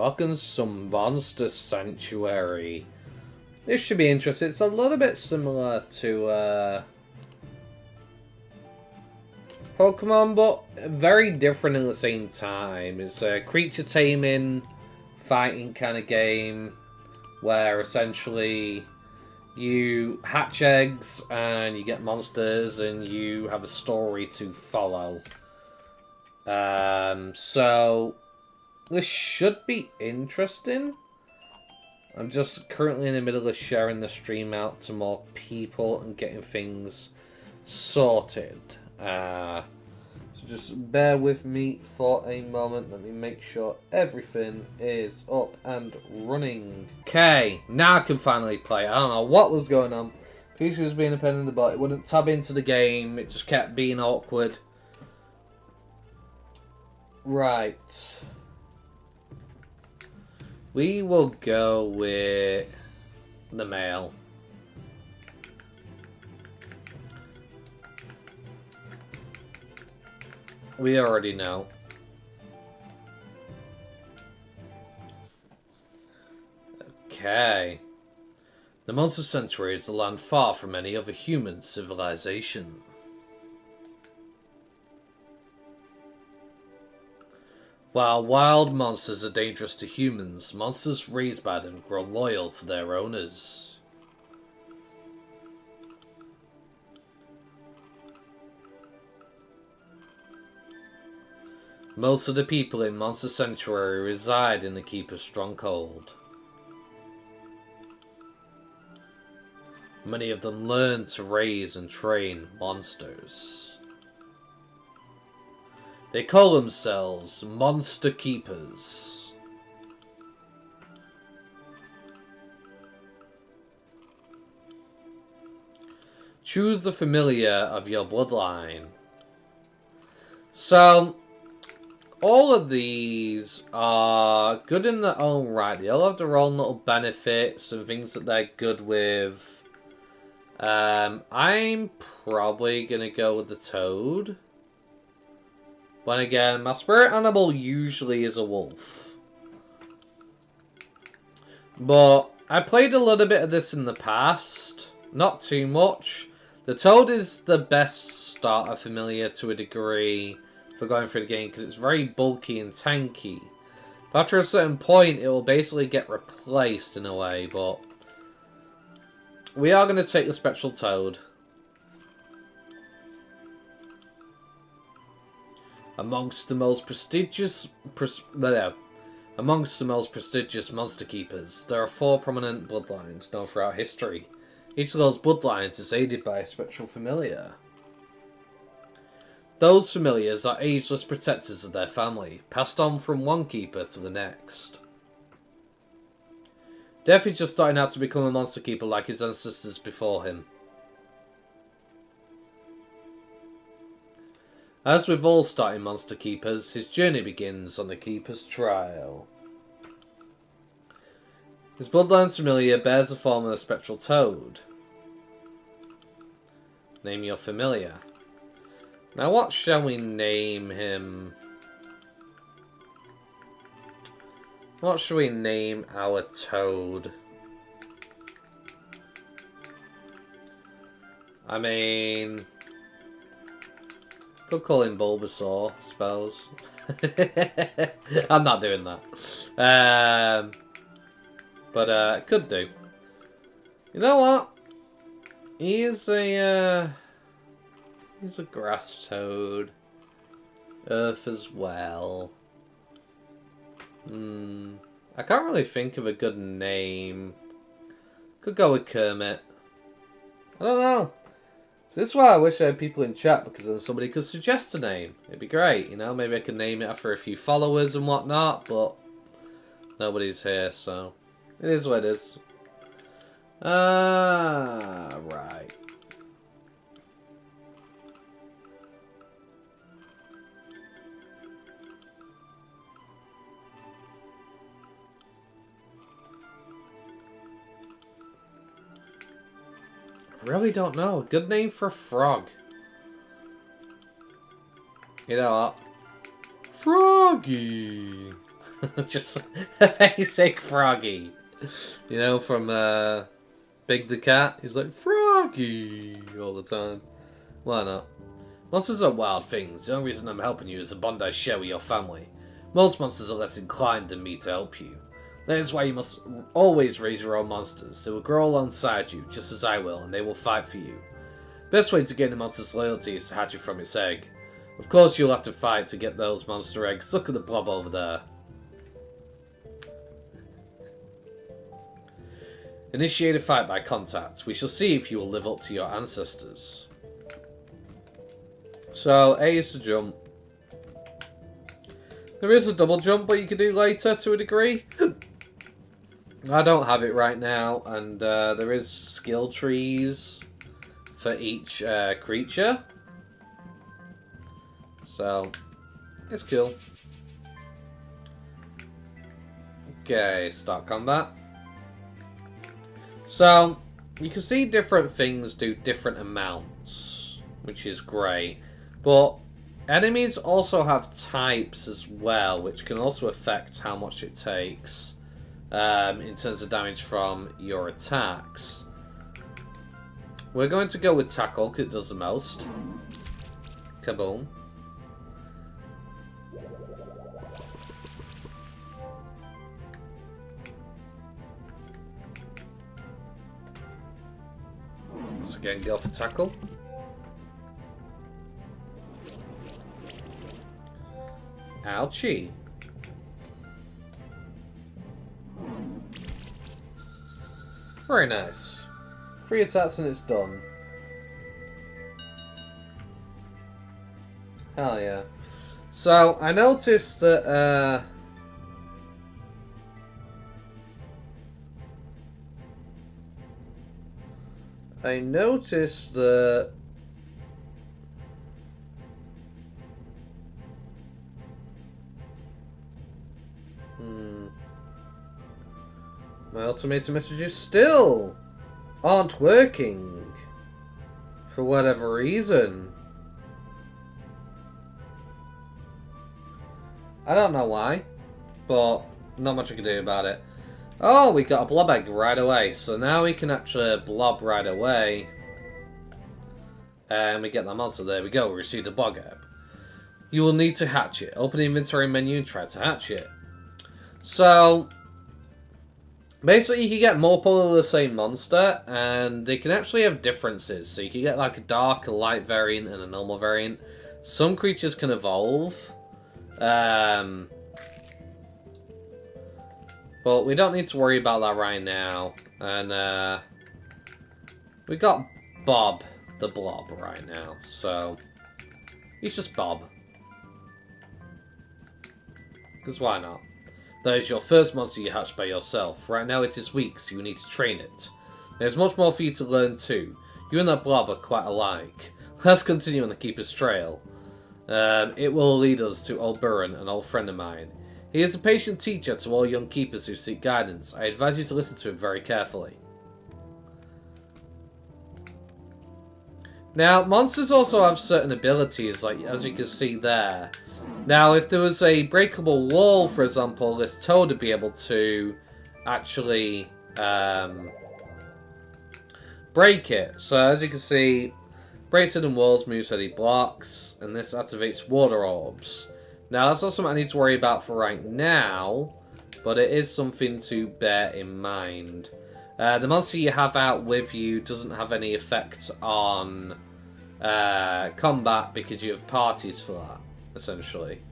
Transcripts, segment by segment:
welcome to some Monster Sanctuary. This should be interesting. It's a little bit similar to Pokemon, but very different at the same time. It's a creature taming, fighting kind of game where essentially you hatch eggs and you get monsters and you have a story to follow. So this should be interesting. I'm just currently in the middle of sharing the stream out to more people and getting things sorted. So just bear with me for a moment. Let me make sure everything is up and running. Okay, now I can finally play. I don't know what was going on. PC was being a pain in the butt. It wouldn't tab into the game. It just kept being awkward. Right. We will go with the male. We already know. Okay. The Monster Sanctuary is a land far from any other human civilization. While wild monsters are dangerous to humans, monsters raised by them grow loyal to their owners. Most of the people in Monster Sanctuary reside in the Keeper's stronghold. Many of them learn to raise and train monsters. They call themselves Monster Keepers. Choose the familiar of your bloodline. So, all of these are good in their own right. They all have their own little benefits and things that they're good with. I'm probably going to go with the toad. But again, my spirit animal usually is a wolf. But I played a little bit of this in the past. Not too much. The toad is the best starter familiar to a degree for going through the game because it's very bulky and tanky. But after a certain point, it will basically get replaced in a way. But we are going to take the Spectral Toad. Amongst the most prestigious monster keepers, there are 4 prominent bloodlines known throughout history. Each of those bloodlines is aided by a spectral familiar. Those familiars are ageless protectors of their family, passed on from one keeper to the next. Death is just starting out to become a monster keeper like his ancestors before him. As with all starting monster keepers, his journey begins on the keeper's trial. His bloodline's familiar bears the form of a spectral toad. Name your familiar. Now what shall we name him? What shall we name our toad? I mean, could call him Bulbasaur, I suppose. I'm not doing that. But could do. You know what? He's a grass toad. Earth as well. I can't really think of a good name. Could go with Kermit. I don't know. So this is why I wish I had people in chat, because then somebody could suggest a name. It'd be great, you know. Maybe I could name it after a few followers and whatnot, but nobody's here, so it is what it is. Right. Really don't know. A good name for a frog. You know what? Froggy. Just a basic Froggy. You know, from Big the Cat? He's like, Froggy! All the time. Why not? Monsters are wild things. The only reason I'm helping you is the bond I share with your family. Most monsters are less inclined than me to help you. That is why you must always raise your own monsters. They will grow alongside you, just as I will, and they will fight for you. Best way to gain a monster's loyalty is to hatch it from its egg. Of course you'll have to fight to get those monster eggs. Look at the blob over there. Initiate a fight by contact. We shall see if you will live up to your ancestors. So, A is to jump. There is a double jump, but you can do later to a degree. I don't have it right now, and there is skill trees for each creature. So, it's cool. Okay, start combat. So, you can see different things do different amounts, which is great. But enemies also have types as well, which can also affect how much it takes in terms of damage from your attacks. We're going to go with Tackle, because it does the most. Kaboom. Once again, go for Tackle. Ouchie. Very nice. 3 attacks and it's done. Hell yeah. So, I noticed that, my automated messages still aren't working for whatever reason. I don't know why, but not much I can do about it. Oh, we got a blob egg right away, so now we can actually blob right away. And we get that monster. There we go, we received a blob egg. You will need to hatch it. Open the inventory menu and try to hatch it. So, basically, you can get multiple of the same monster, and they can actually have differences. So you can get like a dark, a light variant, and a normal variant. Some creatures can evolve. But we don't need to worry about that right now. And we got Bob the Blob right now. So, he's just Bob. Because why not? That is your first monster you hatched by yourself. Right now it is weak, so you need to train it. There's much more for you to learn too. You and that blob are quite alike. Let's continue on the Keeper's trail. It will lead us to Old Burren, an old friend of mine. He is a patient teacher to all young keepers who seek guidance. I advise you to listen to him very carefully. Now, monsters also have certain abilities, like as you can see there. Now, if there was a breakable wall, for example, this toad would be able to actually break it. So, as you can see, breaks hidden walls, moves that he blocks, and this activates water orbs. Now, that's not something I need to worry about for right now, but it is something to bear in mind. The monster you have out with you doesn't have any effect on combat because you have parties for that, essentially.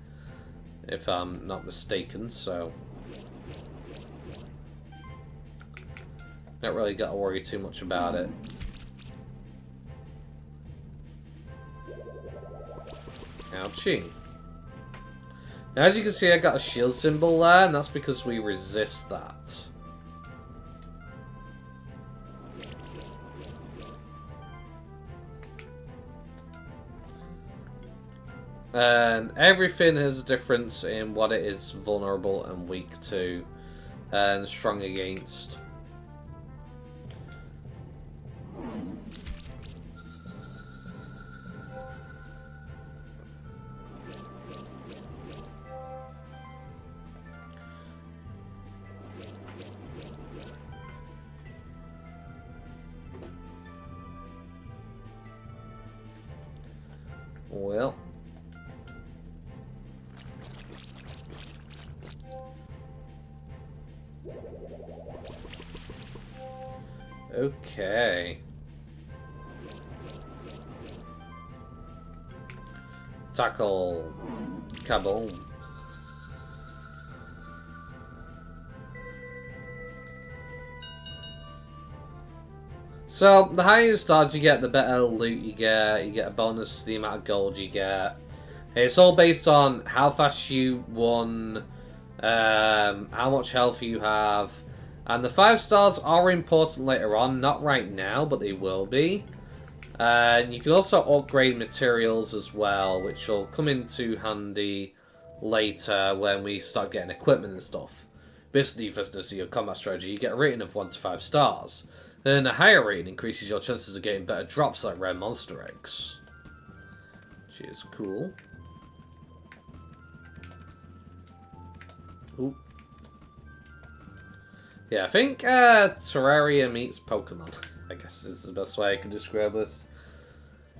If I'm not mistaken, so... not really got to worry too much about it. Ouchie. Now, as you can see, I got a shield symbol there, and that's because we resist that. And everything has a difference in what it is vulnerable and weak to, and strong against. Well. Okay. Tackle. Kaboom. So, the higher your stars you get, the better loot you get. You get a bonus to the amount of gold you get. It's all based on how fast you won, how much health you have. And the 5 stars are important later on. Not right now, but they will be. And you can also upgrade materials as well, which will come into handy later when we start getting equipment and stuff. Based on the effectiveness of your combat strategy, you get a rating of 1 to 5 stars. And a higher rating increases your chances of getting better drops like rare monster eggs. Which is cool. Ooh. Yeah, I think Terraria meets Pokemon, I guess is the best way I can describe this.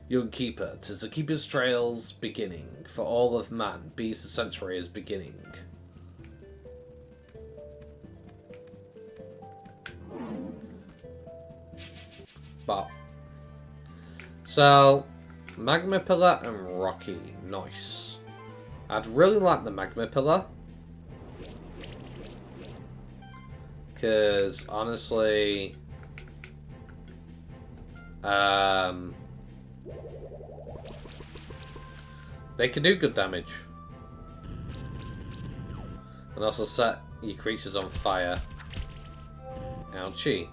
Young Keeper, 'tis the Keeper's Trail's beginning. For all of man, bees the sanctuary is beginning. But so, Magma Pillar and Rocky, nice. I'd really like the Magma Pillar. Because, honestly, they can do good damage. And also set your creatures on fire. Ouchie.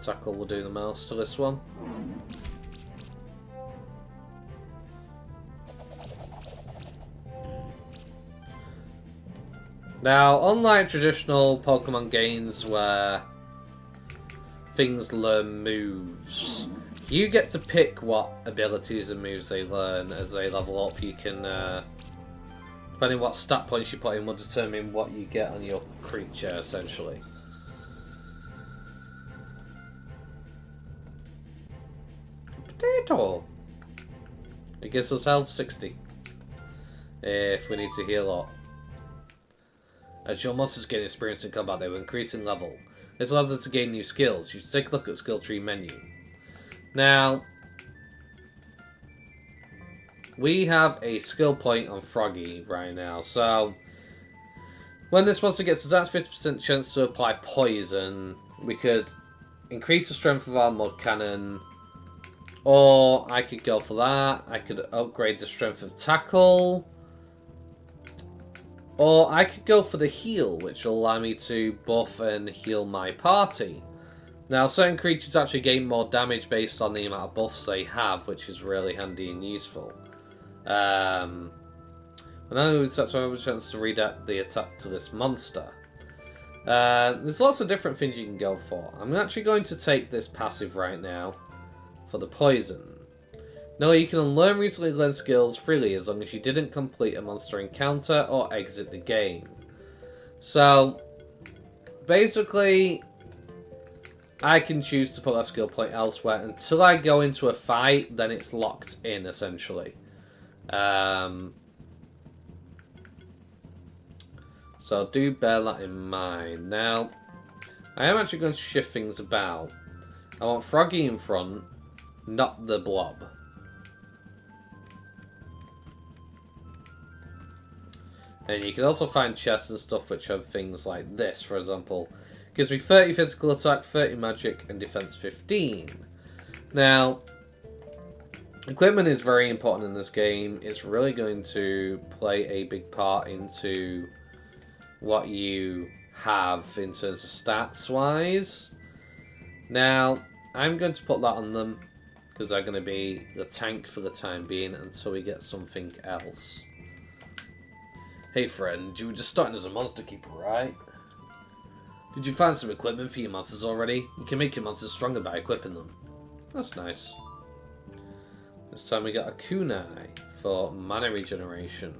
Tackle will do the most to this one. Now, unlike traditional Pokemon games where things learn moves, you get to pick what abilities and moves they learn as they level up. You can, depending on what stat points you put in, will determine what you get on your creature, essentially. Potato! It gives us health 60. If we need to heal up. As your monsters gain experience in combat, they will increase in level. This allows us to gain new skills. You should take a look at the skill tree menu. Now, we have a skill point on Froggy right now. So, when this monster gets a 50% chance to apply poison, we could increase the strength of our mud cannon. Or I could go for that. I could upgrade the strength of tackle. Or I could go for the heal, which will allow me to buff and heal my party. Now, certain creatures actually gain more damage based on the amount of buffs they have, which is really handy and useful. And that's why I have a chance to redact the attack to this monster. There's lots of different things you can go for. I'm actually going to take this passive right now for the poison. Now, you can unlearn recently learned skills freely as long as you didn't complete a monster encounter or exit the game. So, basically, I can choose to put that skill point elsewhere until I go into a fight, then it's locked in, essentially. So do bear that in mind. Now, I am actually going to shift things about. I want Froggy in front, not the blob. And you can also find chests and stuff which have things like this, for example. Gives me 30 physical attack, 30 magic, and defense 15. Now, equipment is very important in this game. It's really going to play a big part into what you have in terms of stats-wise. Now, I'm going to put that on them, because they're going to be the tank for the time being until we get something else. Hey friend, you were just starting as a monster keeper, right? Did you find some equipment for your monsters already? You can make your monsters stronger by equipping them. That's nice. This time we got a kunai for mana regeneration.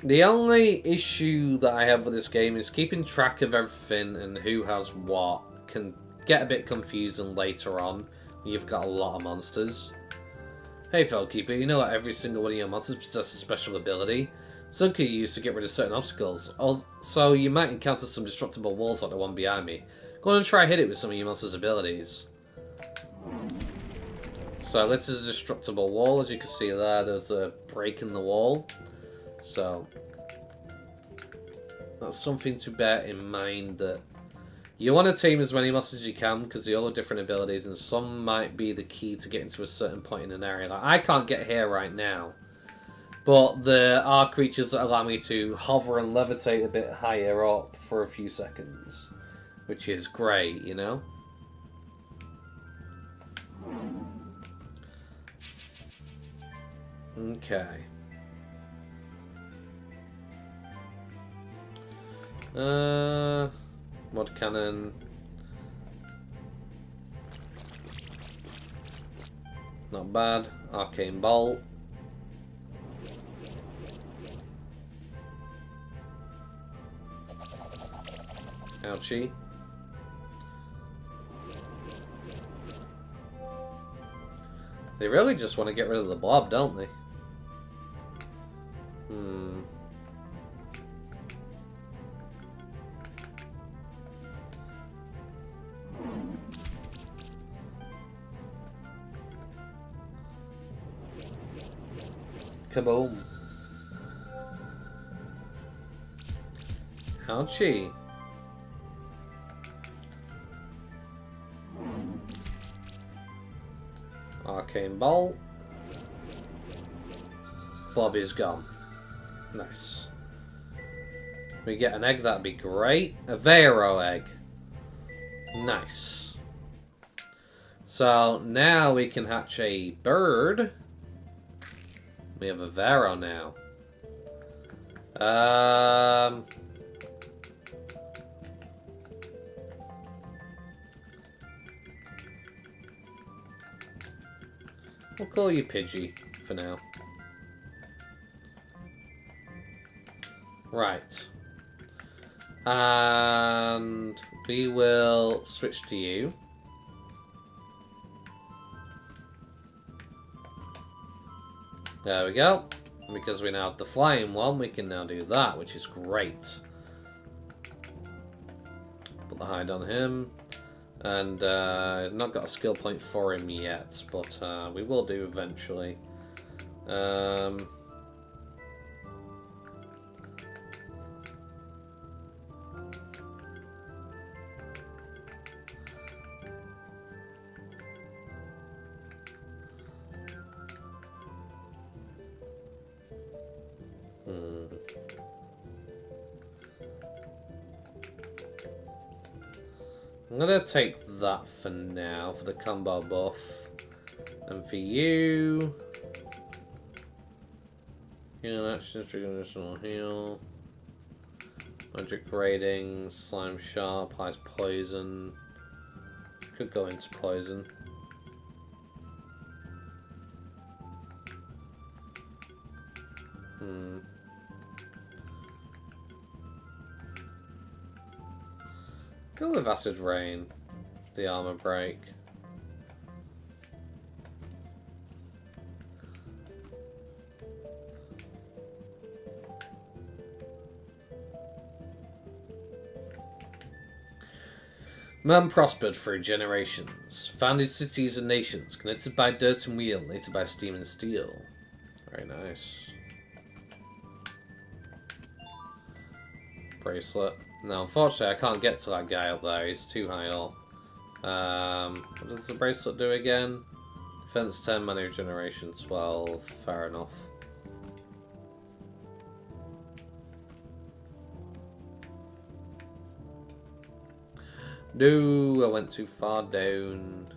The only issue that I have with this game is keeping track of everything and who has what can get a bit confusing later on when you've got a lot of monsters. Hey Fellkeeper, you know that every single one of your monsters possesses a special ability. Some can be used to get rid of certain obstacles. Also, you might encounter some destructible walls like the one behind me. Go on and try hit it with some of your monster's abilities. So this is a destructible wall, as you can see there. There's a break in the wall. So that's something to bear in mind, that you want to team as many monsters as you can because they all have different abilities, and some might be the key to getting to a certain point in an area. Like, I can't get here right now, but there are creatures that allow me to hover and levitate a bit higher up for a few seconds, which is great, you know? Okay. Mod cannon. Not bad. Arcane bolt. Ouchie. They really just want to get rid of the blob, don't they? Kaboom. Ouchie. Arcane bolt. Bob is gone. Nice. We get an egg, that'd be great. A Vero egg. Nice. So now we can hatch a bird. We have a Vero now. We'll call you Pidgey for now. Right. And we will switch to you. There we go. Because we now have the flying one, we can now do that, which is great. Put the hide on him. And not got a skill point for him yet, but we will do eventually. I'm gonna take that for now, for the combo buff. And for you... Heal actions, trigger additional heal. Magic rating, slime sharp, applies poison. Could go into poison. Go with Acid Rain, the armor break. Man prospered through generations, founded cities and nations, connected by dirt and wheel, later by steam and steel. Very nice. Bracelet. No, unfortunately I can't get to that guy up there, he's too high up. What does the bracelet do again? Defense 10, mana regeneration 12, fair enough. No, I went too far down.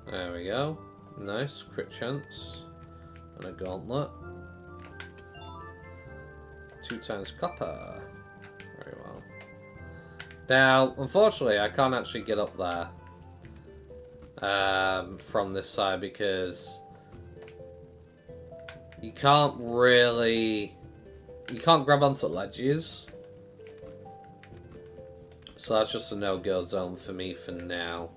There we go. Nice, crit chance. And a gauntlet. 2 times copper. Very well. Now, unfortunately, I can't actually get up there from this side because You can't really... You can't grab onto ledges. So that's just a no-go zone for me for now.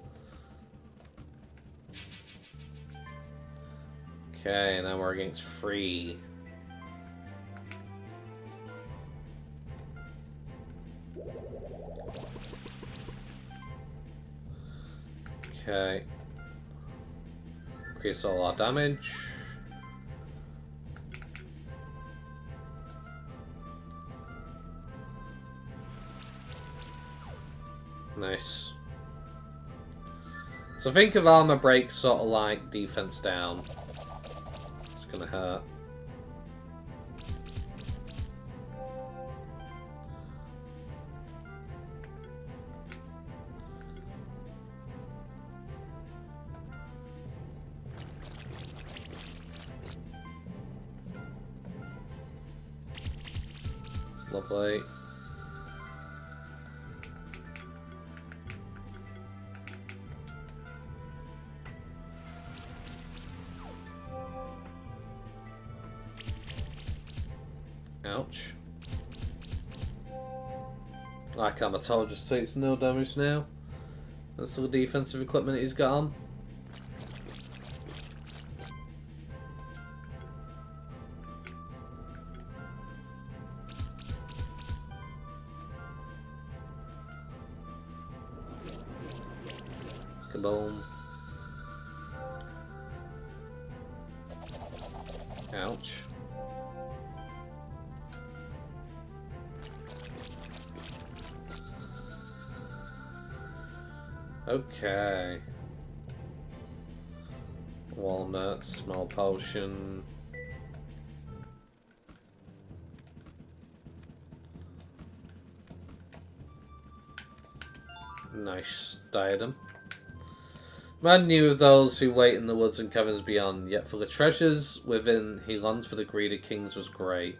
Okay, now we're against free. Okay. Increase all our damage. Nice. So think of armor break sort of like defense down. It's gonna hurt. Lovely. Ouch. Like I told, just takes no damage now. That's all the defensive equipment he's got on. Kaboom. Ouch. Okay. Walnut, small potion. Nice diadem. Man knew of those who wait in the woods and caverns beyond, yet for the treasures within he longs for the greedy kings was great.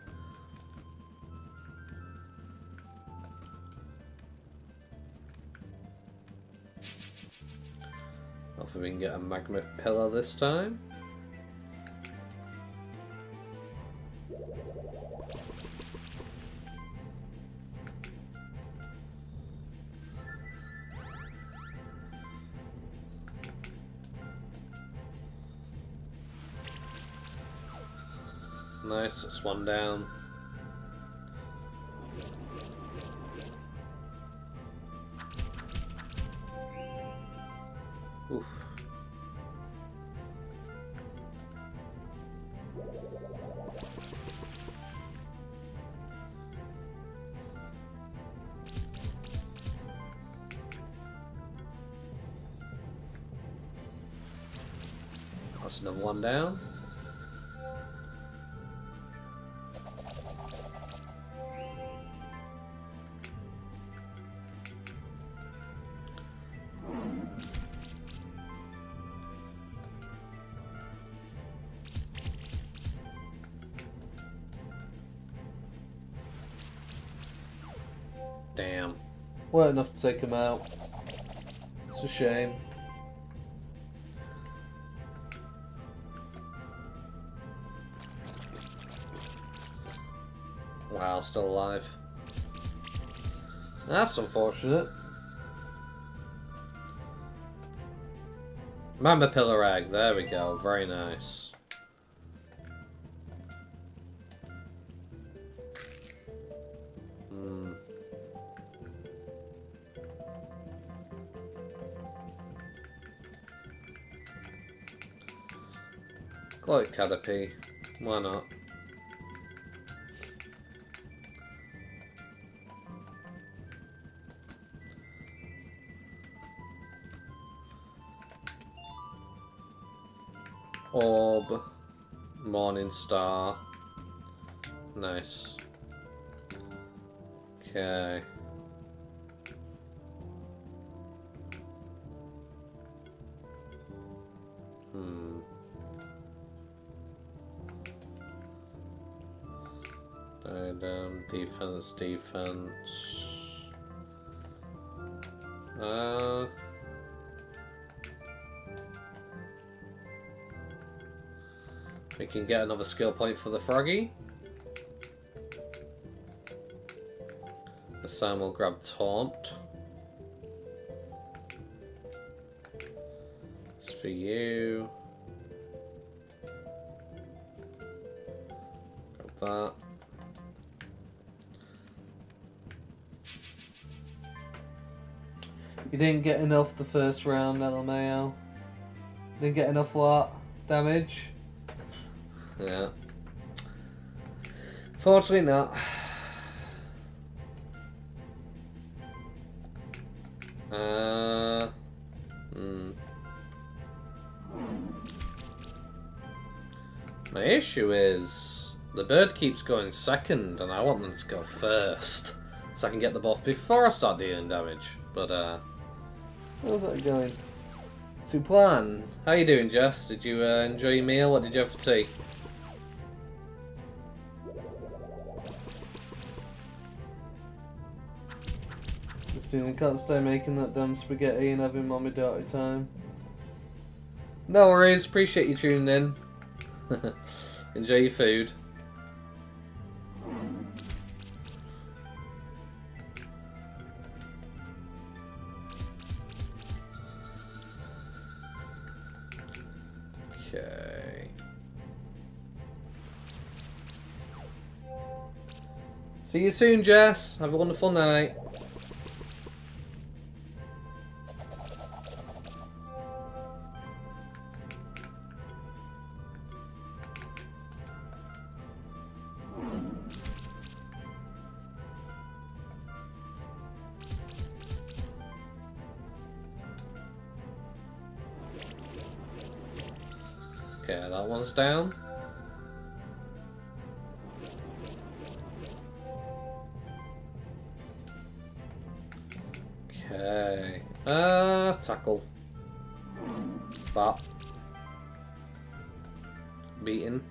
Hopefully we can get a magma pillar this time. Nice, that's one down. Oof. That's another one down. Damn. Weren't enough to take him out. It's a shame. Wow, still alive. That's unfortunate. Mamba Pillar Egg, there we go, very nice. Glowy Caterpie, why not? Orb, Morning Star, nice. Okay. Defense, defense. We can get another skill point for the froggy. This time we'll grab Taunt. It's for you. Grab that. You didn't get enough the first round, LMAO. Didn't get enough what? Damage? Yeah. Fortunately not. My issue is the bird keeps going second and I want them to go first so I can get the buff before I start dealing damage. But How's that going? to plan. How you doing, Jess? Did you enjoy your meal? What did you have for tea? Christine, I can't stay making that damn spaghetti and having mommy daughter time. No worries, appreciate you tuning in. Enjoy your food. Okay. See you soon, Jess. Have a wonderful night. Okay, that one's down. Okay. Tackle. Bop. Beaten.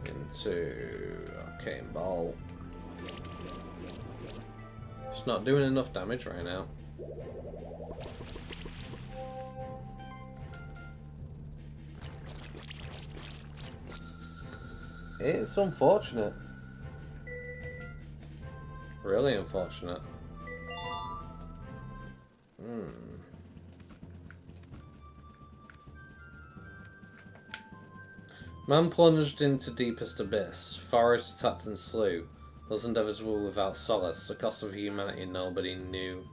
Into arcane ball. It's not doing enough damage right now. It's unfortunate. Really unfortunate. Man plunged into deepest abyss. Forest attacked and slew. Those endeavours were without solace. The cost of humanity nobody knew.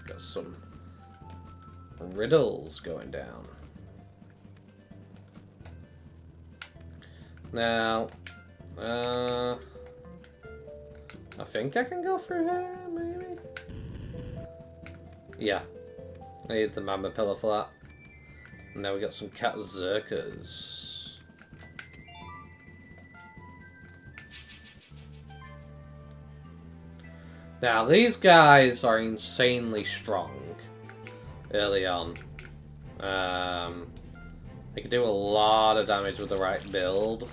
Got some riddles going down. Now, I think I can go through here, maybe? Yeah. I need the Mama Pillar for that. And now we got some Cat Zerkers. Now, these guys are insanely strong early on. They can do a lot of damage with the right build.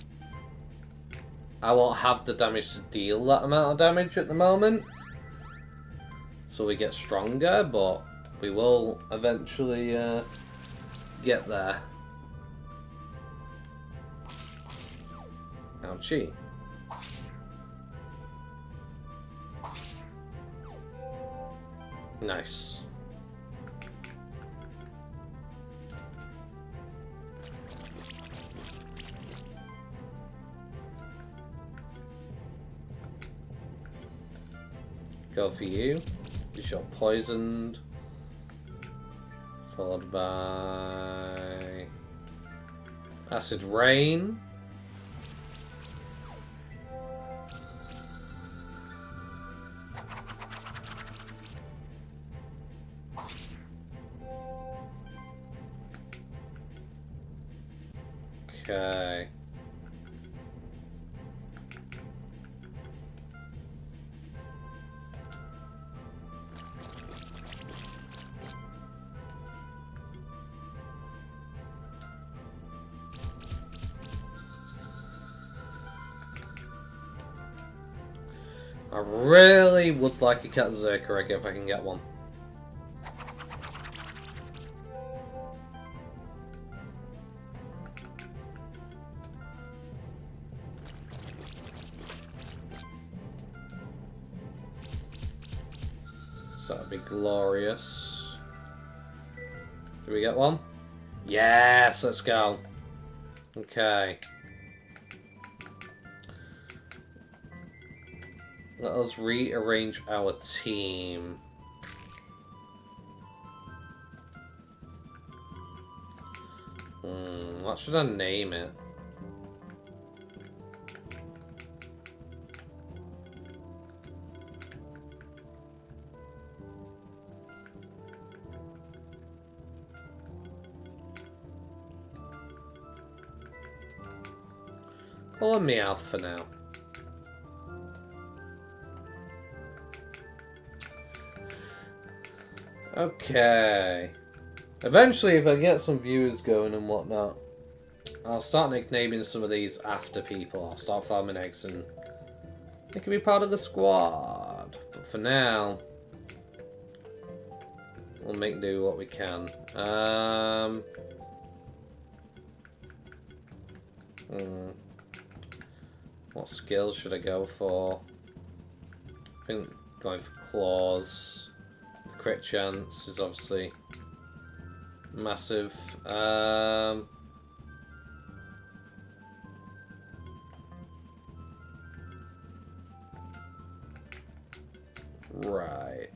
I won't have the damage to deal that amount of damage at the moment. So we get stronger, but we will eventually get there. Ouchie. Nice. Go for you. You shot poisoned. Followed by acid rain. Okay. I really would like a Cat Zerker egg if I can get one. So that'd be glorious. Do we get one? Yes, let's go. Okay. Let us rearrange our team. What should I name it? Call him Meowth for now. Okay. Eventually, if I get some viewers going and whatnot, I'll start nicknaming some of these after people. I'll start farming eggs and they can be part of the squad. But for now, we'll make do what we can. What skills should I go for? I think going for claws. The crit chance is obviously massive. Right.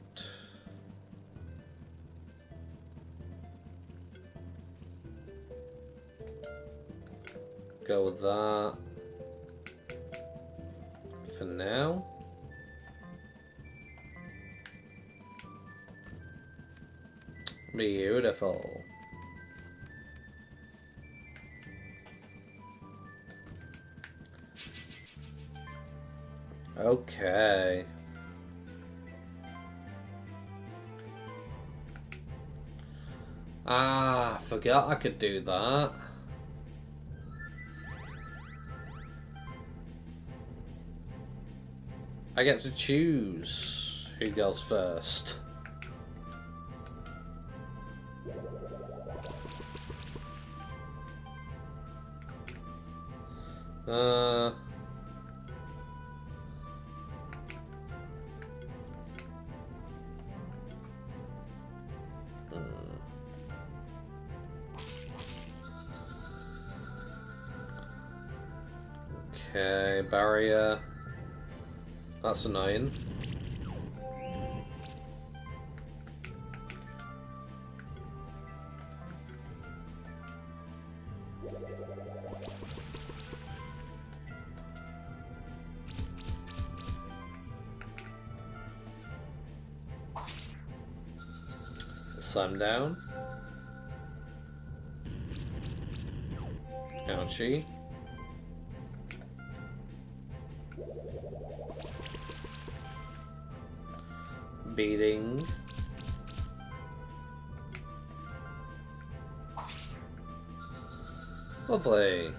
Go with that. For now. Beautiful. Okay. Ah, forgot I could do that. I get to choose who goes first. Okay, barrier. That's annoying. Slam down. Ouchie. Beating. Lovely.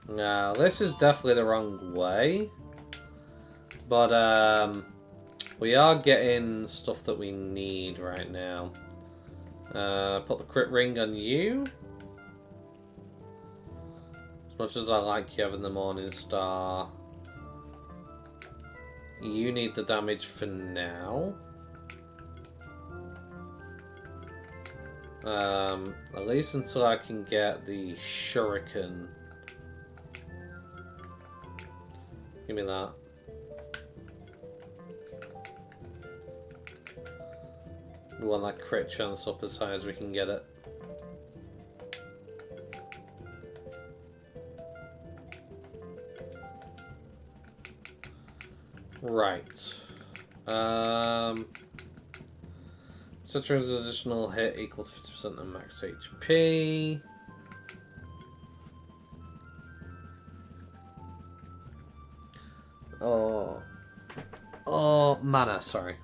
Now, this is definitely the wrong way. But, we are getting stuff that we need right now. Put the crit ring on you. As much as I like you having the Morning Star, you need the damage for now. At least until I can get the Shuriken. Give me that. We want that crit chance up as high as we can get it. Right. Such as additional hit equals 50% of max HP. Oh, mana, sorry.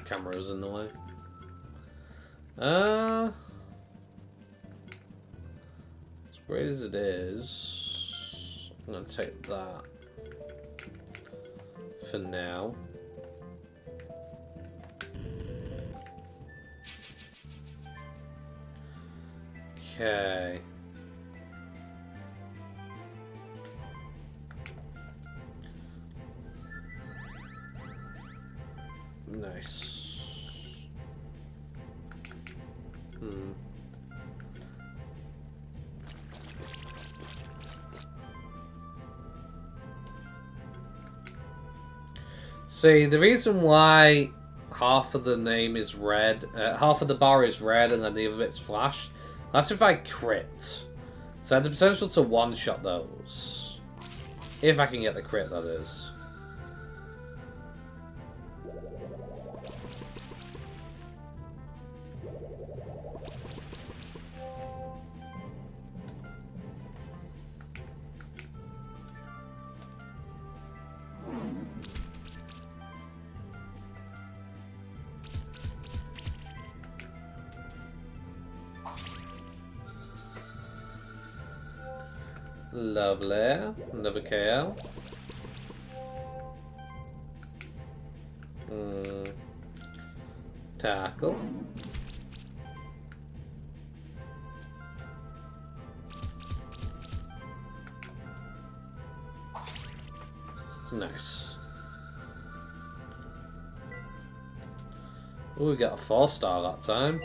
Camera's in the way. As great as it is, I'm gonna take that for now. Okay. Nice. See, the reason why half of the name is red, half of the bar is red and then the other bit's flash, that's if I crit. So I have the potential to one-shot those. If I can get the crit, that is. Lovely. Another KO. Tackle. Nice. Oh, we got a 4-star that time.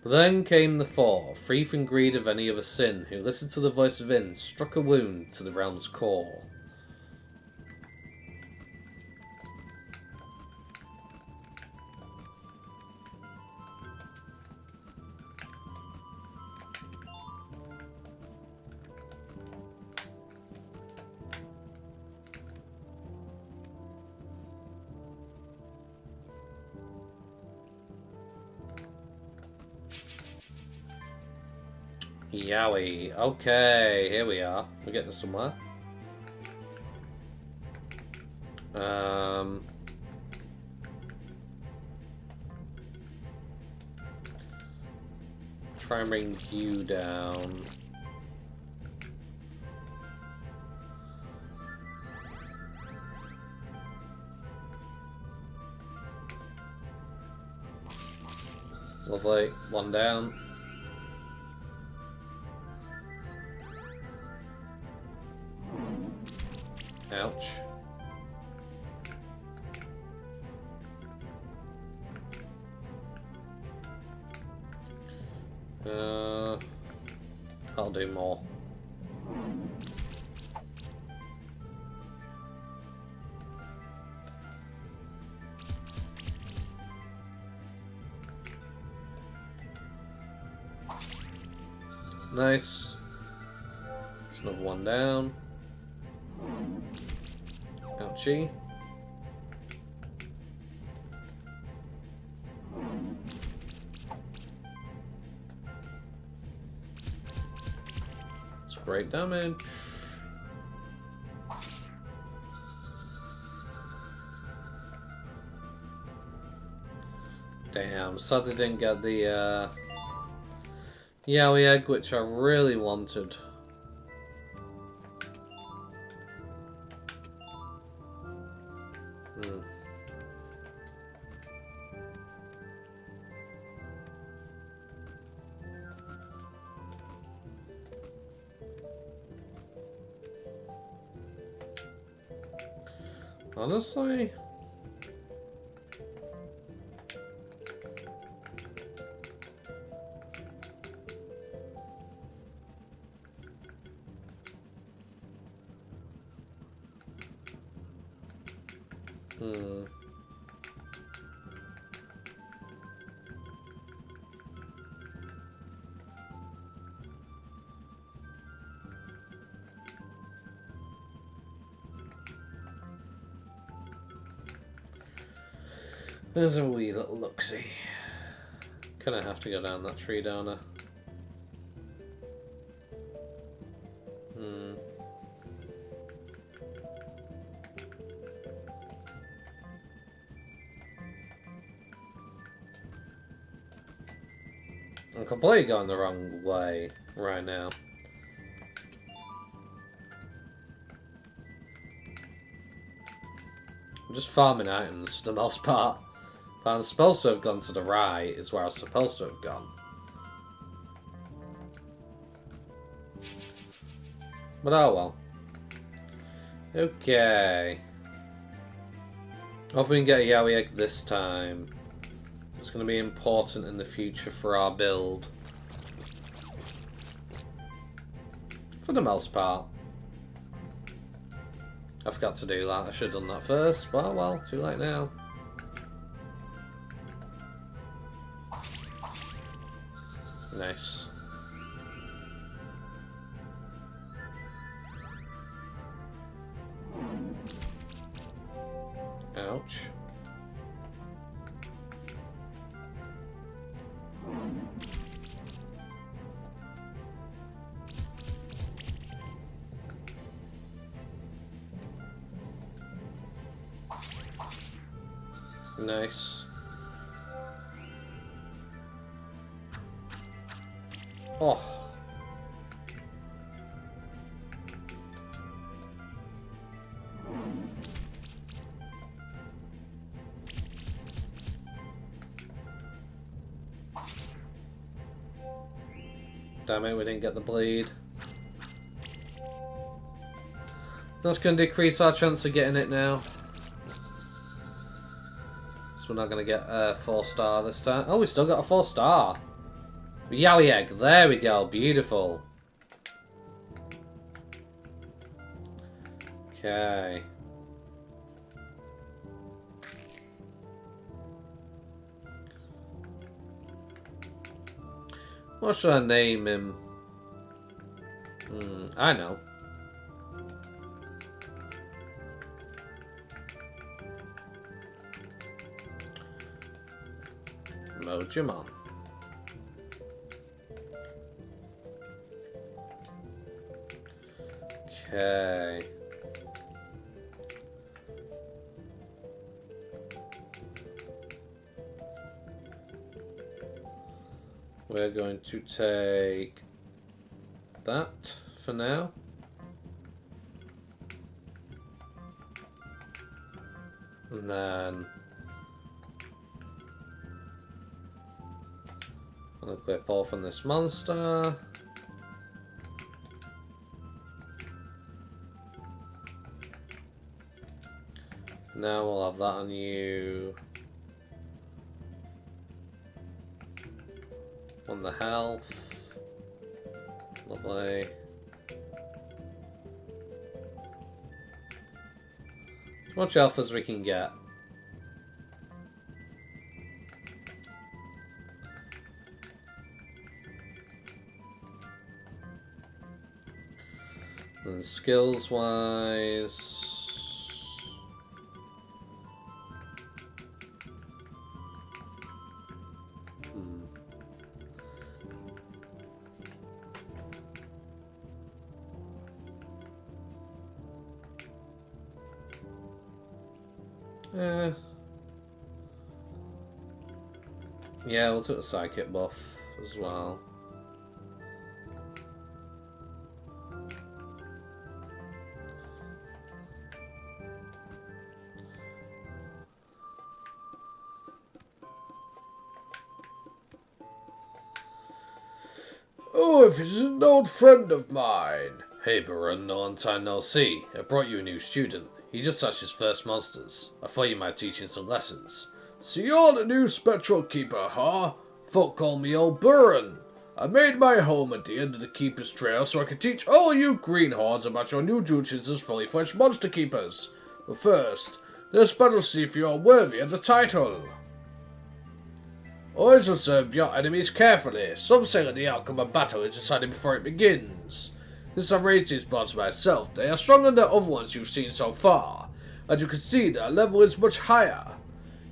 But then came the 4, free from greed of any other sin, who listened to the voice within, struck a wound to the realm's core. Yowie. Okay, here we are. We're getting somewhere. Try and bring you down. Lovely. One down. Ouch. I'll do more. Nice. There's another one down. Ouchie. It's great damage. Damn, sad I didn't get the Yowie egg, which I really wanted. Honestly? There's a wee little look-see. Kinda have to go down that tree, don't I? I'm completely going the wrong way right now. I'm just farming items for the most part. If But I'm supposed to have gone to the right, is where I was supposed to have gone. But oh well. Okay. Hopefully we can get a Yowie egg this time. It's going to be important in the future for our build. For the most part. I forgot to do that. I should have done that first. But well, too late now. Nice. Ouch. Nice. Oh. Damn it, we didn't get the bleed. That's going to decrease our chance of getting it now. So we're not going to get a 4-star this time. Oh, we still got a 4-star. Yowie egg, there we go, beautiful. Okay. What should I name him? I know. MODGAMINYT. Okay. We're going to take that for now. And then I'll equip off on this monster. Now we'll have that on you. On the health. Lovely. As much health as we can get. And skills wise. Yeah, we'll take the psychic buff as well. Oh, if it's an old friend of mine. Hey, Baron, no long time no see. I brought you a new student. He just hatched his first monsters. I thought you might teach him some lessons. So you're the new spectral keeper, huh? Folk call me Old Baron. I made my home at the end of the Keeper's Trail so I could teach all you greenhorns about your new duties as fully fledged monster keepers. But first, let's battle see if you're worthy of the title. Always observe your enemies carefully. Some say that the outcome of battle is decided before it begins. Since I've raised these bots myself, they are stronger than the other ones you've seen so far. As you can see, their level is much higher.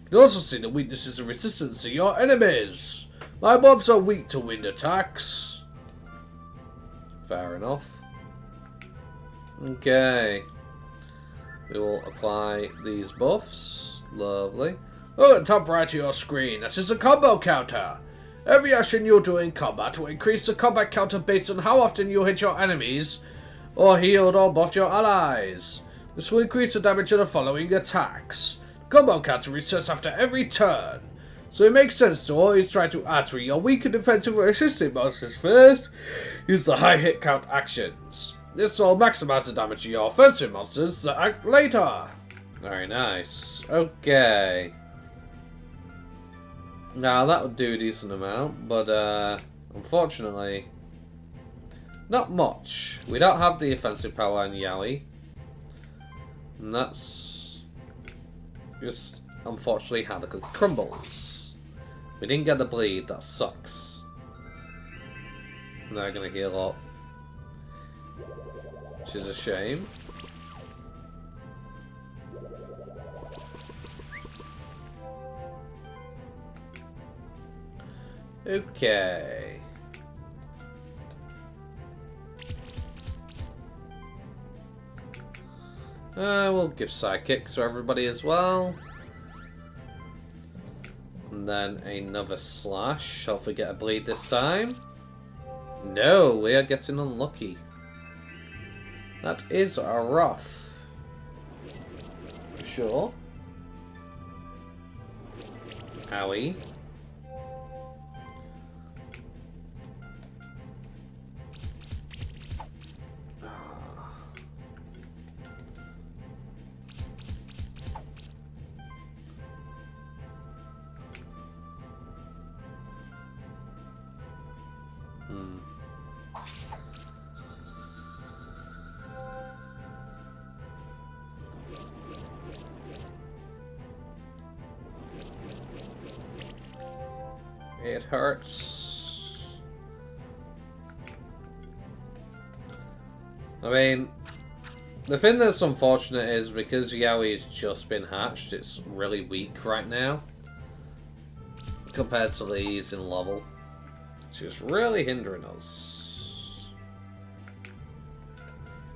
You can also see the weaknesses and resistance of your enemies. My mobs are weak to wind attacks. Fair enough. Okay. We will apply these buffs. Lovely. Look at the top right of your screen. This is a combo counter. Every action you do in combat will increase the combat counter based on how often you hit your enemies or healed or buffed your allies. This will increase the damage of the following attacks. Combo counter resets after every turn, so it makes sense to always try to add to your weaker defensive or assisting monsters first. Use the high hit count actions. This will maximize the damage to your offensive monsters that act later. Very nice. Okay. Now that would do a decent amount, but unfortunately, not much. We don't have the offensive power on Yaoi. And that's just unfortunately how the cookie crumbles. We didn't get the bleed, that sucks. They're gonna heal up, which is a shame. Okay. We'll give sidekick to everybody as well. And then another slash. Hopefully get a bleed this time. No, we are getting unlucky. That is rough. Sure. Owie. It hurts. I mean, the thing that's unfortunate is because Yaoi's just been hatched, it's really weak right now compared to Lee's in level, which is really hindering us.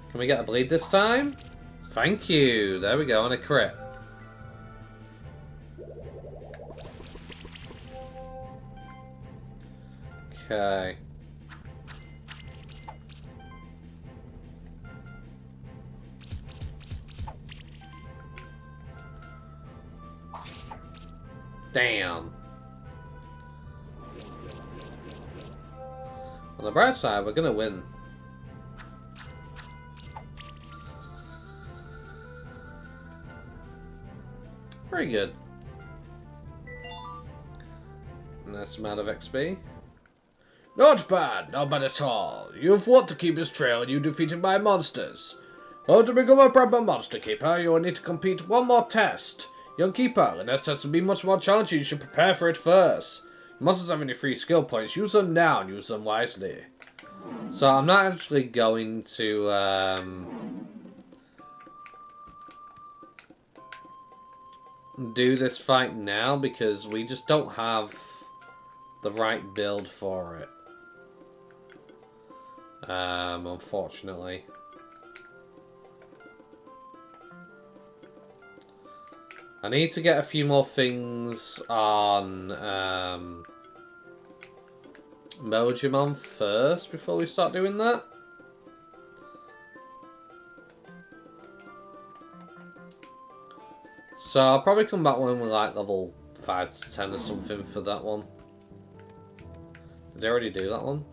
Can we get a bleed this time? Thank you. There we go, on a crit. Okay. Damn. On the bright side, we're gonna win. Very good. Nice amount of XP. Not bad, not bad at all. You've fought to keep this trail and you defeated my monsters. Well, to become a proper monster keeper, you will need to complete one more test. Young keeper, the next test will be much more challenging. You should prepare for it first. Your monsters have any free skill points. Use them now and use them wisely. So I'm not actually going to do this fight now because we just don't have the right build for it. Unfortunately. I need to get a few more things on MODGAMINYT first before we start doing that. So I'll probably come back when we're like level 5 to 10 or something for that one. Did they already do that one?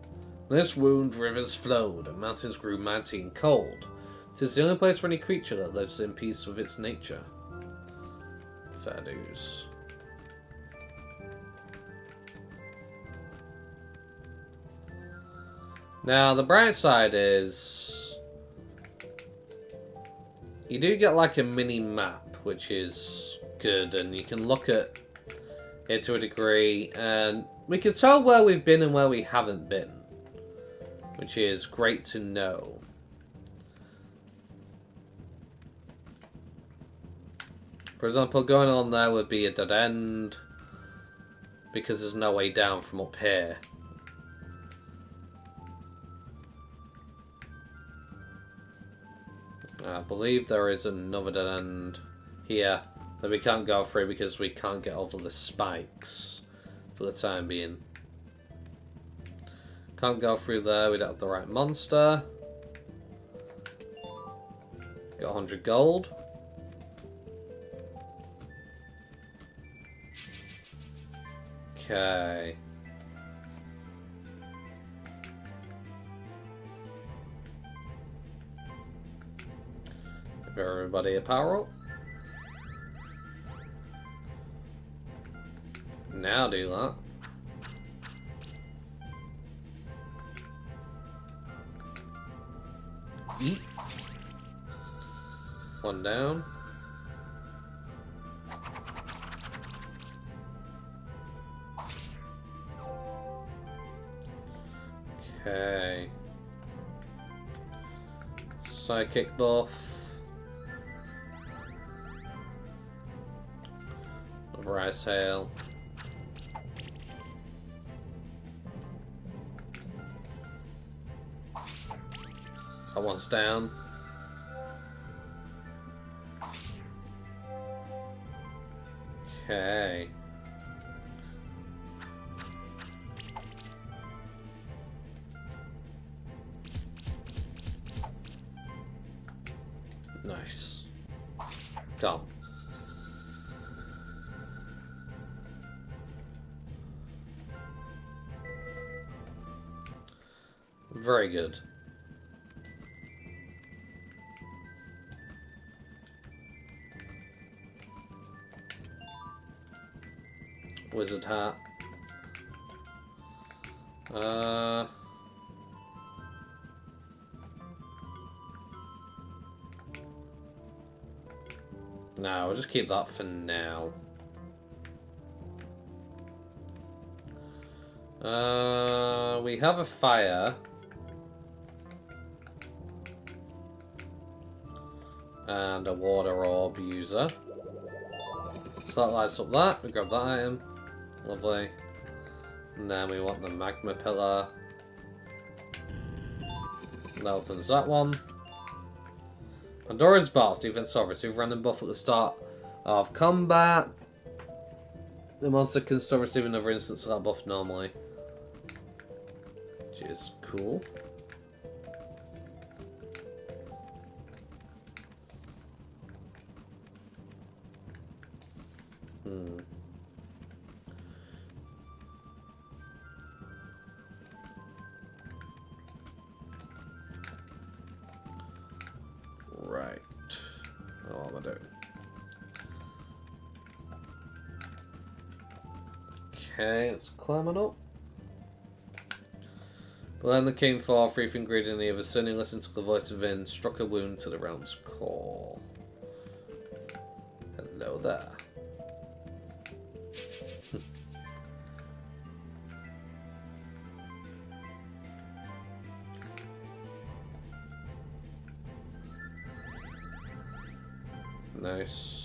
This wound rivers flowed, and mountains grew mighty and cold. It is the only place for any creature that lives in peace with its nature. Fair dues. Now, the bright side is you do get like a mini map, which is good, and you can look at it to a degree, and we can tell where we've been and where we haven't been, which is great to know. For example, going on there would be a dead end, because there's no way down from up here. I believe there is another dead end here that we can't go through because we can't get over the spikes for the time being. Can't go through there, we don't have the right monster. Got 100 gold. Okay. Give everybody a power up. Now do that. Eat. One down. Okay. Psychic buff. Rice hail. That one's down. Okay. Nice. Done. Very good. Wizard hat. No, we'll just keep that for now. We have a fire. And a water orb user. So that lights up that. We grab that item. Lovely. And then we want the magma pillar. That opens that one. Pandora's Boss, defense sovereign. Receive random buff at the start of combat. The monster can still receive another instance of that buff normally. Which is cool. Right. What am I doing? Okay, it's climbing up. But then the king for free from greed and either suddenly listened to the voice within, struck a wound to the realm's core. Hello there. Nice.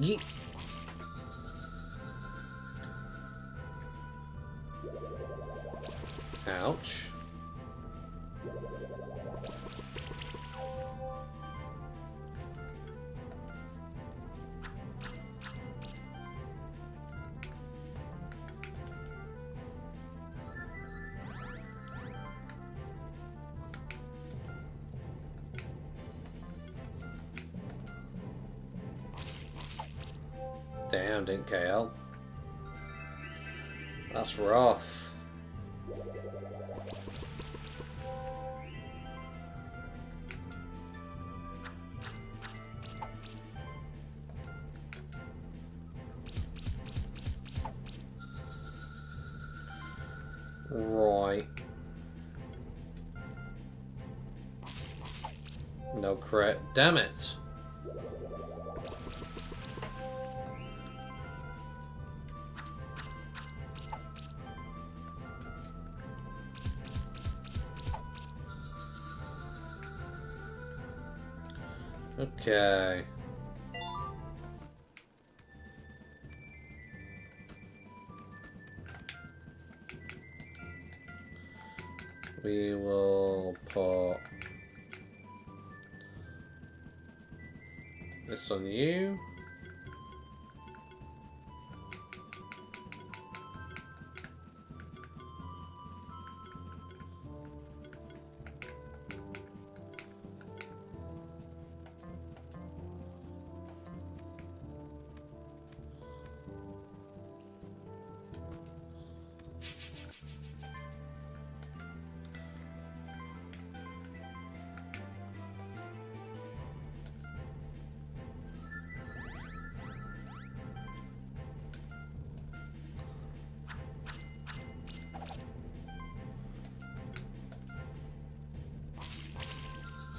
Yeet. Ouch. Damn, didn't KL. That's rough. Right. No crit. Damn it. Okay. We will put this on you.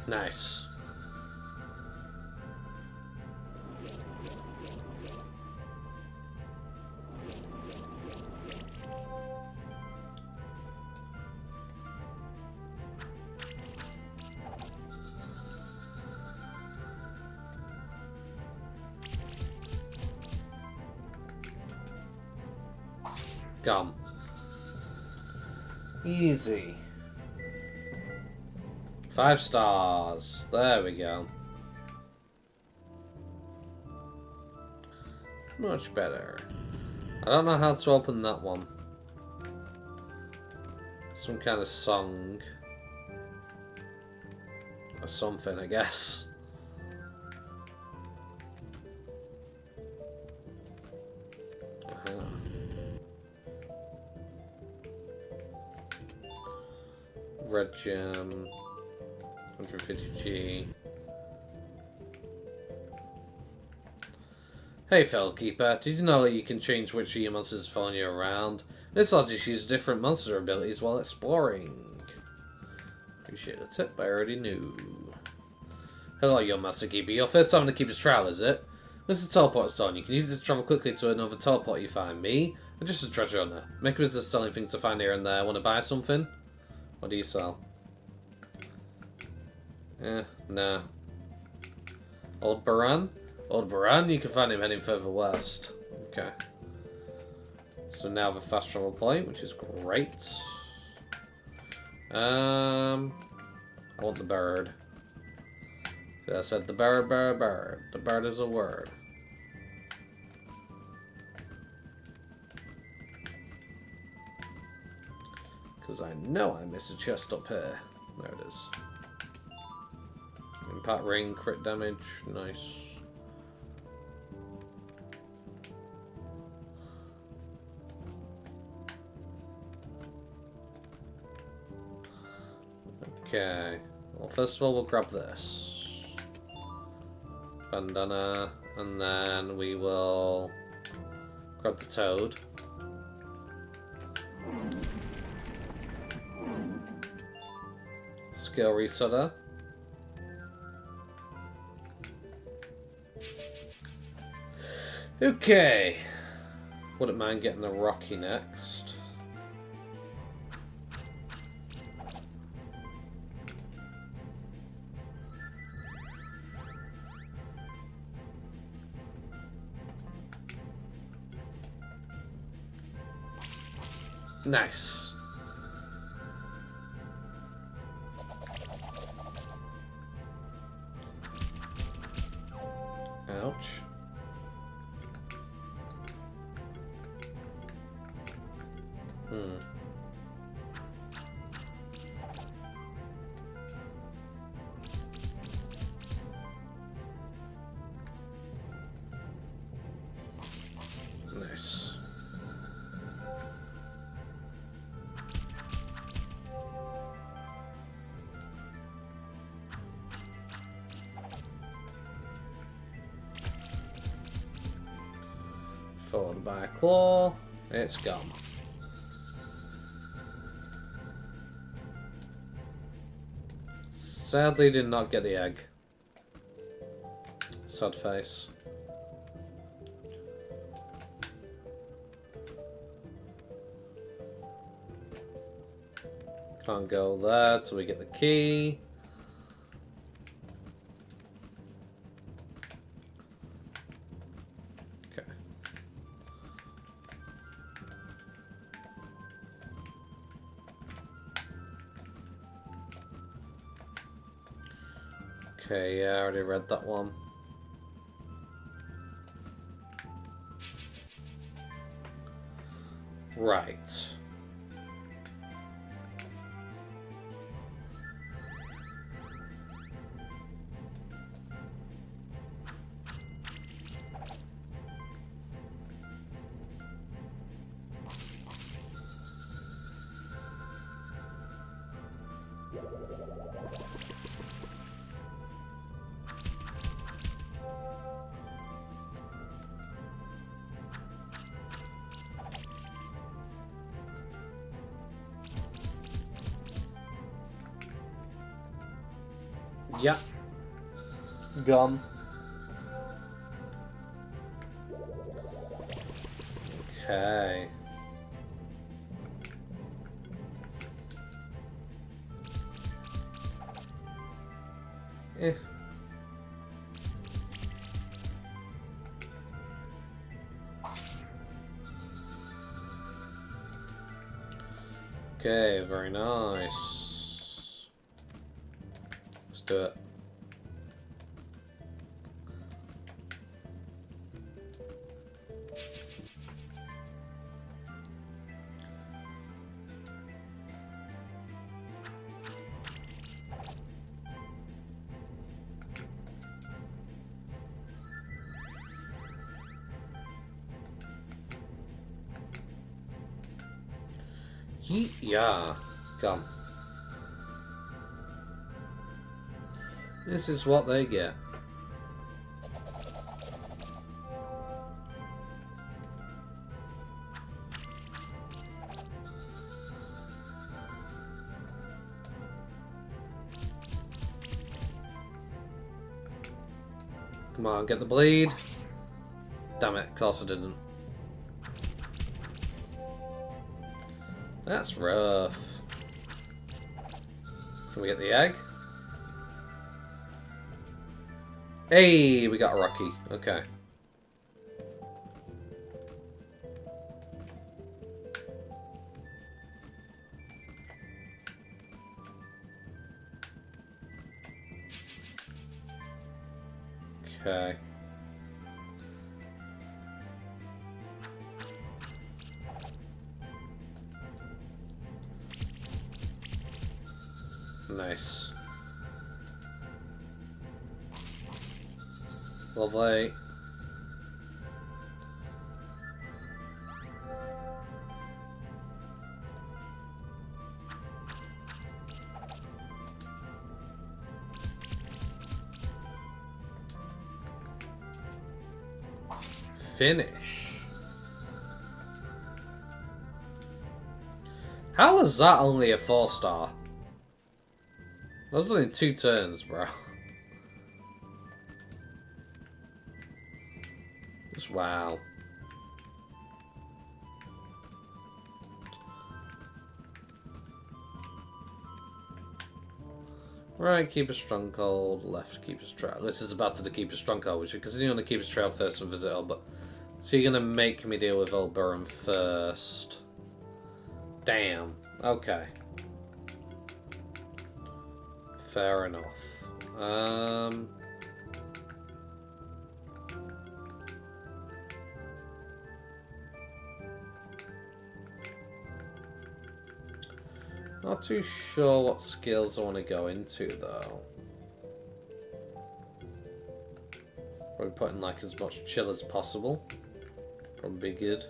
Nice. Gum. Easy. 5 stars. There we go. Much better. I don't know how to open that one. Some kind of song. Or something, I guess. Red gem, 150G. Hey, Fellkeeper, did you know that you can change which of your monsters following you around? This allows you to use different monster abilities while exploring. Appreciate the tip, I already knew. Hello, your Master Keeper. Your first time to keep this trial, is it? This is a teleport stone. You can use it to travel quickly to another teleport you find. Me? I'm just a treasure hunter. Make a business selling things to find here and there. Want to buy something? What do you sell? No. Old Baran? Old Baran? You can find him heading further west. Okay. So now the fast travel point, which is great. I want the bird. I said the bird, bird, bird. The bird is a word. Because I know I missed a chest up here. There it is. Impact ring, crit damage, nice. Okay. Well, first of all, we'll grab this. Bandana. And then we will grab the toad. Skill resetter. Okay. Wouldn't mind getting the Rocky next. Nice. Ouch. Nice. Followed by a claw. It's gone. Sadly did not get the egg. Sad face. Can't go there till we get the key. Okay. Okay, yeah, I already read that one. Right. Yeah. Gum. Okay. Eh. Okay, very nice. Let's do it. Yeah. Come. This is what they get. Come on, get the bleed. Damn it, of course I didn't. That's rough. Can we get the egg? Hey, we got a Rocky. Okay. Okay. Nice. Lovely. Finish. How was that only a 4-star? That was only 2 turns, bro. Just wow. Right, keep a stronghold. Left, keep a trail. This is about to keep a stronghold, which you continue on to keep a trail first and visit Elba. So you're gonna make me deal with Elburum first. Damn. Okay. Fair enough. Not too sure what skills I want to go into though. Probably putting like as much chill as possible. Probably be good.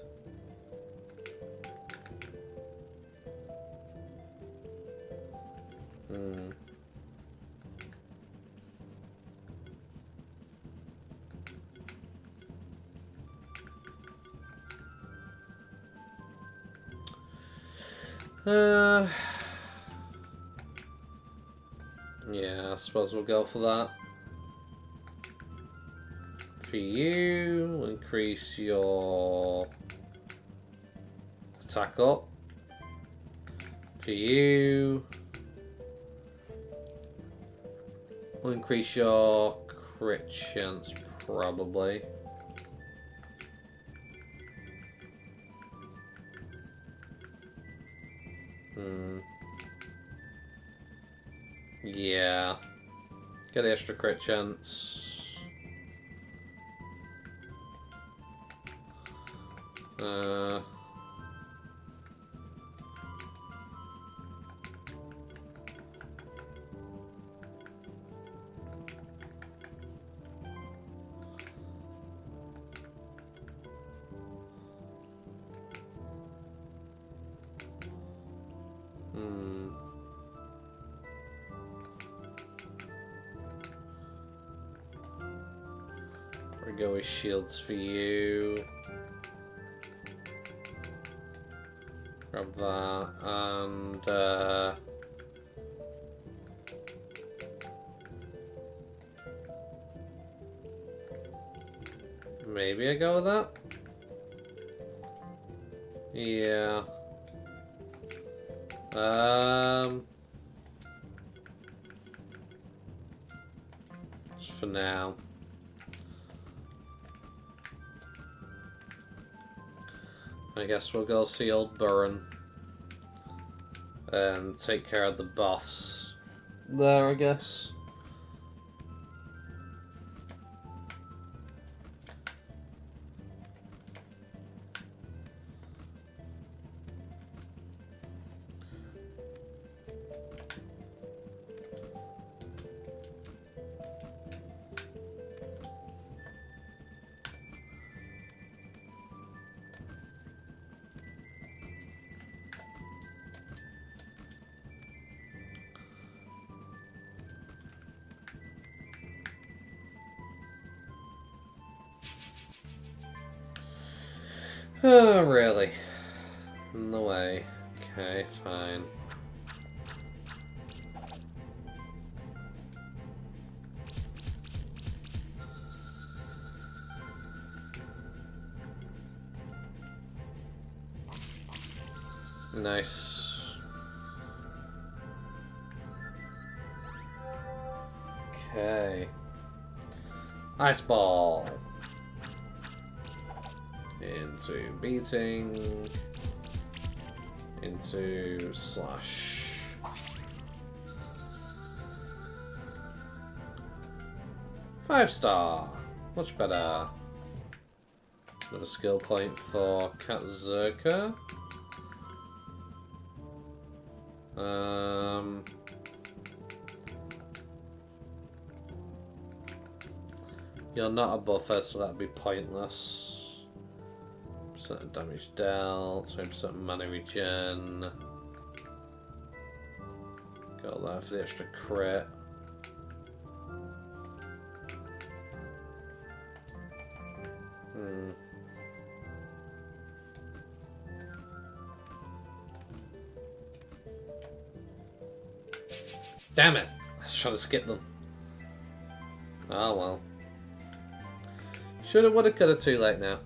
Yeah, I suppose we'll go for that. For you, we'll increase your attack up. For you, we'll increase your crit chance, probably. Yeah. Get the extra crit chance. We go with shields for you. Grab that and Maybe I go with that? Yeah. Just for now. I guess we'll go see old Burren. And take care of the boss there, I guess. Oh, really? No way. Okay, fine. Nice. Okay. Ice ball. Into beating. Into slash. Five star. Much better. Another skill point for Katzerka. You're not a buffer, so that'd be pointless. Percent of damage dealt, 20% mana regen. Got that for the extra crit. Damn it! I was trying to skip them. Oh well. Shoulda, woulda, coulda, too late now.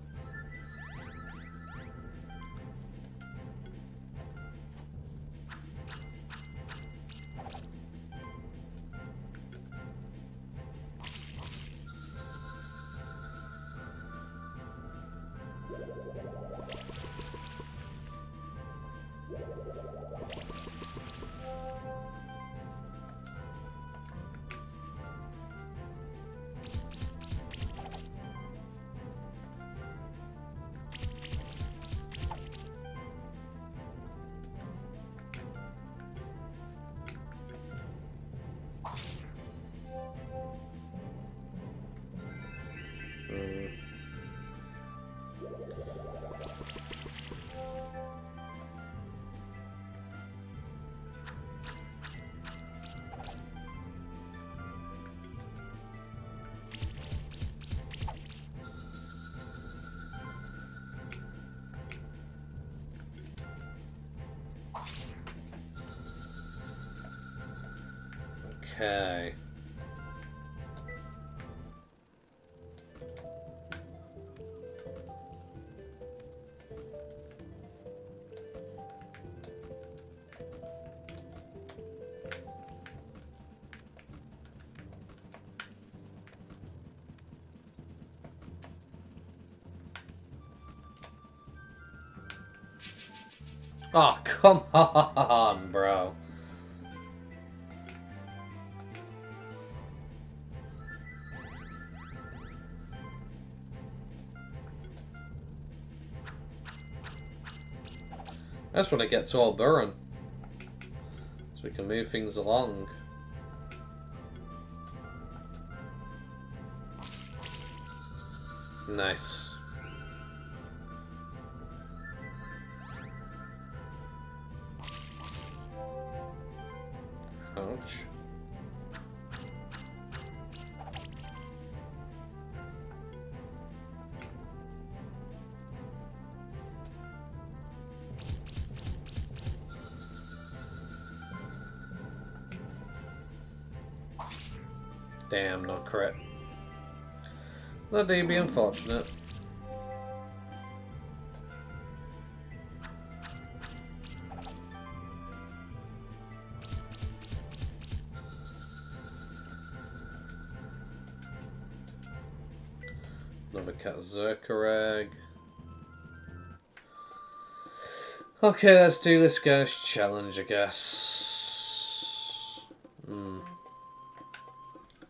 Okay. Oh, come on, bro. That's when it gets all Burren. So we can move things along. Nice. Ouch. Damn, not crit. That'd be unfortunate. Another cat Zerker egg. Okay, let's do this guy's challenge, I guess.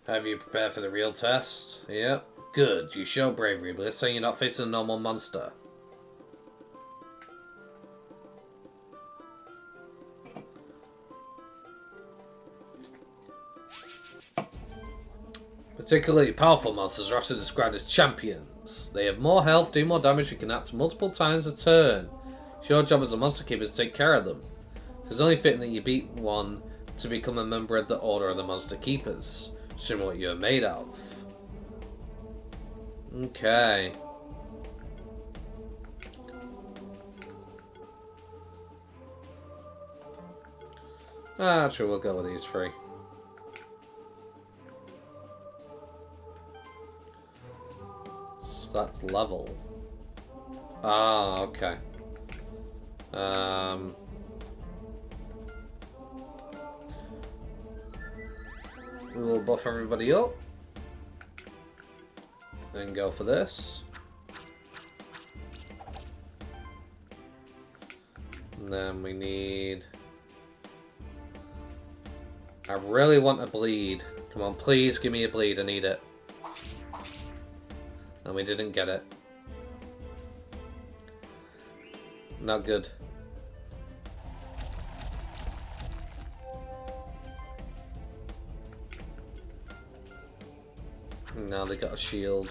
Have you prepared for the real test? Yep. Good, you show bravery, but this time you're not facing a normal monster. Particularly powerful monsters are often described as champions. They have more health, do more damage, and can act multiple times a turn. It's your job as a monster keeper to take care of them. It's only fitting that you beat one to become a member of the Order of the Monster Keepers. Show me what you're made of. Okay. Actually, we'll go with these three. So that's level. Ah, okay. We will buff everybody up. And go for this. And then we need... I really want a bleed. Come on, please give me a bleed. I need it. And we didn't get it. Not good. Now they got a shield.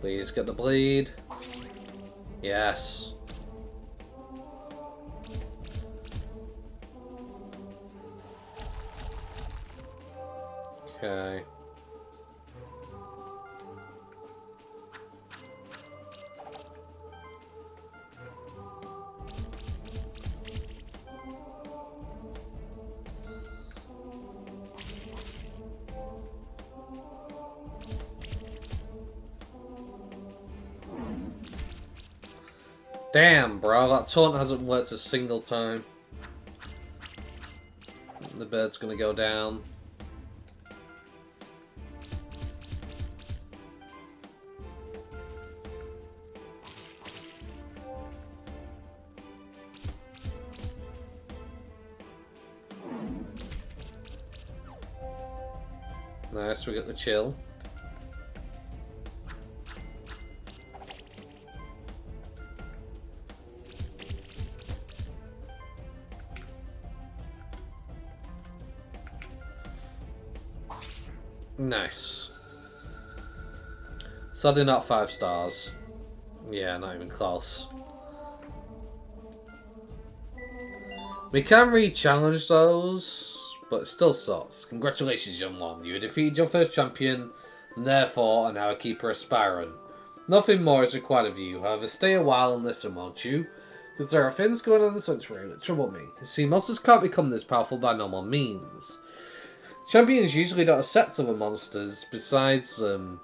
Please get the bleed. Yes. Okay. Damn, bro, that taunt hasn't worked a single time. The bird's gonna go down. Nice, we got the chill. Nice. Sadly not 5 stars. Yeah, not even close. We can re-challenge those, but it still sucks. Congratulations, young one. You defeated your first champion, and therefore are now a keeper aspirant. Nothing more is required of you. However, stay a while and listen, won't you? Because there are things going on in the sanctuary that trouble me. You see, monsters can't become this powerful by normal means. Champions usually don't accept other monsters besides them,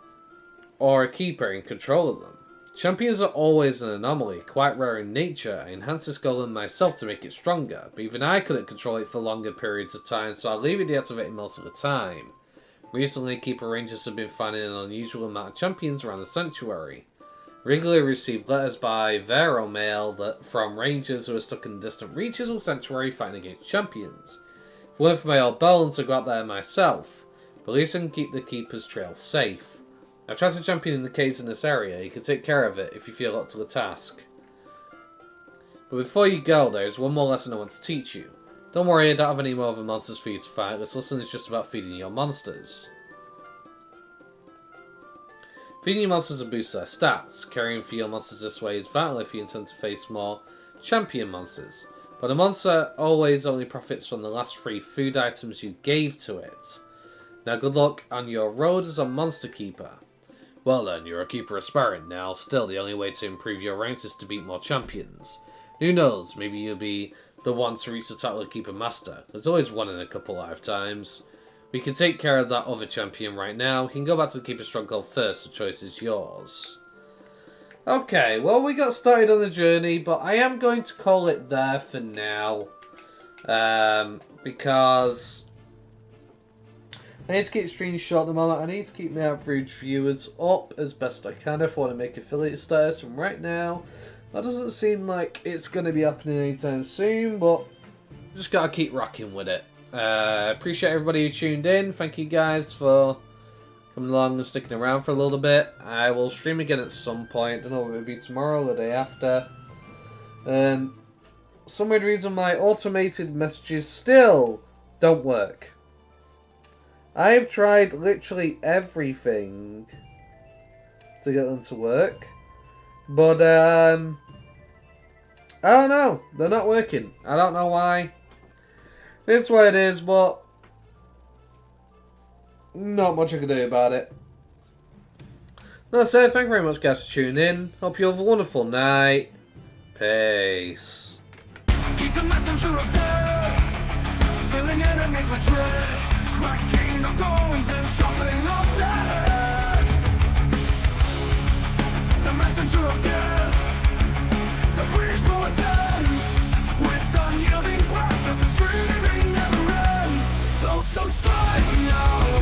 or a keeper in control of them. Champions are always an anomaly, quite rare in nature. I enhanced this golem myself to make it stronger, but even I couldn't control it for longer periods of time, so I leave it deactivated most of the time. Recently, Keeper Rangers have been finding an unusual amount of champions around the sanctuary. Regularly received letters by Vero mail from rangers who are stuck in distant reaches of the sanctuary fighting against champions. Worth my old bones to go out there myself, but at least I can keep the Keeper's trail safe. I've tried to champion in the caves in this area. You can take care of it if you feel up to the task. But before you go, there's one more lesson I want to teach you. Don't worry, I don't have any more other monsters for you to fight. This lesson is just about feeding your monsters. Feeding your monsters will boost their stats. Caring for your monsters this way is vital if you intend to face more champion monsters. But a monster always only profits from the last 3 food items you gave to it. Now good luck on your road as a monster keeper. Well then, you're a keeper aspirant now. Still, the only way to improve your ranks is to beat more champions. Who knows, maybe you'll be the one to reach the title of Keeper Master. There's always one in a couple lifetimes. We can take care of that other champion right now. We can go back to the Keeper Stronghold first. The choice is yours. Okay, well, we got started on the journey, but I am going to call it there for now. Because I need to keep streams short at the moment. I need to keep my average viewers up as best I can if I want to make affiliate status. And right now, that doesn't seem like it's going to be happening anytime soon, but just got to keep rocking with it. Appreciate everybody who tuned in. Thank you guys for coming along and sticking around for a little bit. I will stream again at some point. Don't know if it'll be tomorrow or the day after. And some weird reason my automated messages still don't work. I've tried literally everything to get them to work. But, I don't know. They're not working. I don't know why. It's what it is, but not much I can do about it. That's it. Thank you very much, guys, for tuning in. Hope you have a wonderful night. Peace. He's a messenger of death, filling enemies with dread, cracking the bones and chopping off their head. The messenger of death.